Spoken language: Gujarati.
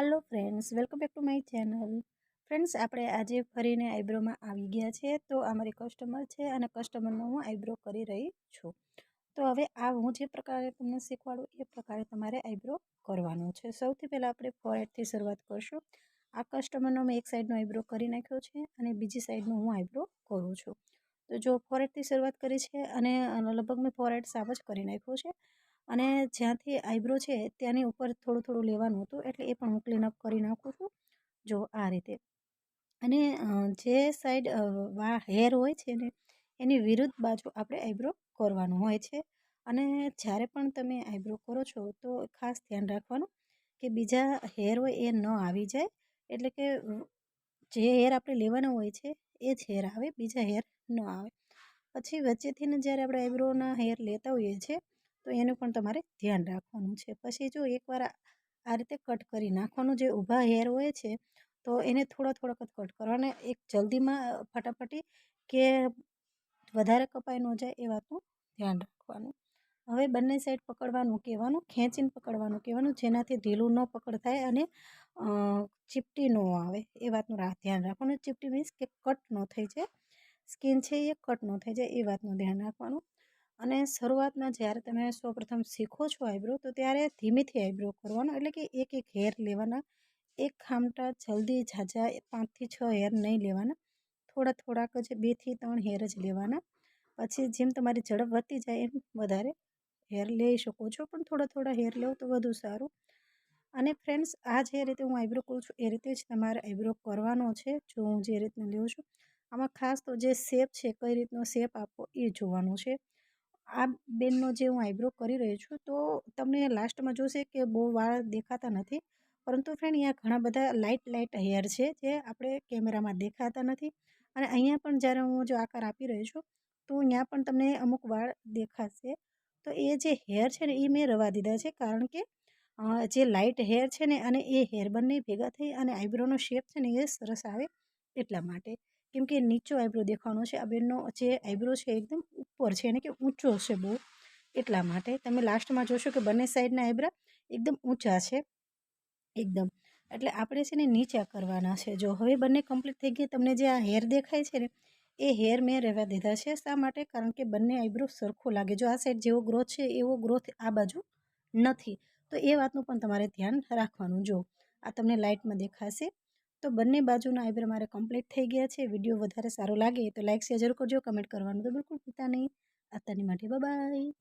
Hello friends, welcome back to my channel. Friends, આપણે આજે ફરીને આઈબ્રોમાં આવી ગયા છે। તો અમારી કસ્ટમર છે અને કસ્ટમરનો હું આઈબ્રો કરી રહી છું। તો હવે આ હું જે પ્રકારે તમને શીખવાડું એ પ્રકારે તમારે આઈબ્રો કરવાનો છે। સૌથી પહેલાં આપણે ફોરહેડથી શરૂઆત કરશું। આ કસ્ટમરનો મેં એક સાઈડનો આઈબ્રો કરી નાખ્યો છે અને બીજી સાઈડનો હું આઈબ્રો કરું છું। તો જો ફોરહેડથી શરૂઆત કરી છે અને લગભગ મેં ફોરહેડ સાફ જ કરી નાખ્યો છે અને જ્યાંથી આઈબ્રો છે ત્યાંની ઉપર થોડું થોડું લેવાનું હતું, એટલે એ પણ હું ક્લીન અપ કરી નાખું છું જો આ રીતે। અને જે સાઈડ હેર હોય છે ને એની વિરુદ્ધ બાજુ આપણે આઈબ્રો કરવાનું હોય છે। અને જ્યારે પણ તમે આઈબ્રો કરો છો તો ખાસ ધ્યાન રાખવાનું કે બીજા હેર હોય એ ન આવી જાય, એટલે કે જે હેર આપણે લેવાના હોય છે એ જ હેર આવે, બીજા હેર ન આવે। પછી વચ્ચેથી ને જ્યારે આપણે આઈબ્રોના હેર લેતા હોઈએ છીએ તો એનું પણ તમારે ધ્યાન રાખવાનું છે। પછી જો એકવાર આ રીતે કટ કરી નાખવાનું, જે ઊભા હેર હોય છે તો એને થોડા થોડાક જ કટ કરવાના, એક જલ્દીમાં ફટાફટી કે વધારે કપાઈ ન જાય એ વાતનું ધ્યાન રાખવાનું। હવે બંને સાઈડ પકડવાનું કહેવાનું, ખેંચીને પકડવાનું કહેવાનું, જેનાથી ઢીલું ન પકડ થાય અને ચીપટી ન આવે એ વાતનું ધ્યાન રાખવાનું। ચીપટી મીન્સ કે કટ ન થઈ જાય, સ્કિન છે એ કટ ન થઈ જાય એ વાતનું ધ્યાન રાખવાનું। અને શરૂઆતમાં જ્યારે તમે સૌપ્રથમ શીખો છો આઈબ્રો તો ત્યારે ધીમેથી આઈબ્રો કરવાનો, એટલે કે એક એક હેર લેવાના, એક ખામટા જલ્દી ઝાઝા 5 થી 6 હેર નહીં લેવાના, થોડા થોડાક જ 2 થી 3 હેર જ લેવાના। પછી જેમ તમારી ઝડપ વધતી જાય એમ વધારે હેર લઈ શકો છો, પણ થોડા થોડા હેર લો તો વધુ સારું। અને ફ્રેન્ડ્સ, આ જે રીતે હું આઈબ્રો કરું છું એ રીતે જ તમારે આઈબ્રો કરવાનો છે, જો હું જે રીતના લઉં છું। આમાં ખાસ તો જે શેપ છે, કઈ રીતનો શેપ આપવો એ જોવાનું છે। આ બેનનો જે હું આઈબ્રો કરી રહી છું તો તમને લાસ્ટમાં જોશે કે બહુ વાળ દેખાતા નથી, પરંતુ ફ્રેન્ડ અહીંયા ઘણા બધા લાઇટ હેર છે જે આપણે કેમેરામાં દેખાતા નથી। અને અહીંયા પણ જ્યારે હું જો આકાર આપી રહી છું તો અહીંયા પણ તમને અમુક વાળ દેખાશે। તો એ જે હેર છે ને એ મેં રવા દીધા છે, કારણ કે જે લાઇટ હેર છે ને અને એ હેર બંને ભેગા થઈ અને આઈબ્રોનો શેપ છે ને એ સરસ આવે એટલા માટે। કેમ કે નીચો આઈબ્રો દેખાવાનો છે, આ બેનનો જે આઈબ્રો છે એકદમ ઉપર છે, એને કે ઊંચો છે બહુ, એટલા માટે તમે લાસ્ટમાં જોશો કે બંને સાઈડના આઈબ્રા એકદમ ઊંચા છે એકદમ, એટલે આપણે છે ને નીચા કરવાના છે। જો હવે બંને કમ્પ્લીટ થઈ ગઈ, તમને જે આ હેર દેખાય છે ને એ હેર મેં રહેવા દીધા છે। શા માટે? કારણ કે બંને આઈબ્રો સરખો લાગે, જો આ સાઈડ જેવો ગ્રોથ છે એવો ગ્રોથ આ બાજુ નથી, તો એ વાતનું પણ તમારે ધ્યાન રાખવાનું। જો આ તમને લાઇટમાં દેખાશે। તો બંને બાજુના આઈબ્રો મારે કમ્પ્લીટ થઈ ગયા છે। વિડીયો વધારે સારો લાગે તો લાઇક શેર જરૂર કરજો, કમેન્ટ કરવાનું તો બિલકુલ ભૂલતા નહીં। અત્યારની માટે બાય બાય।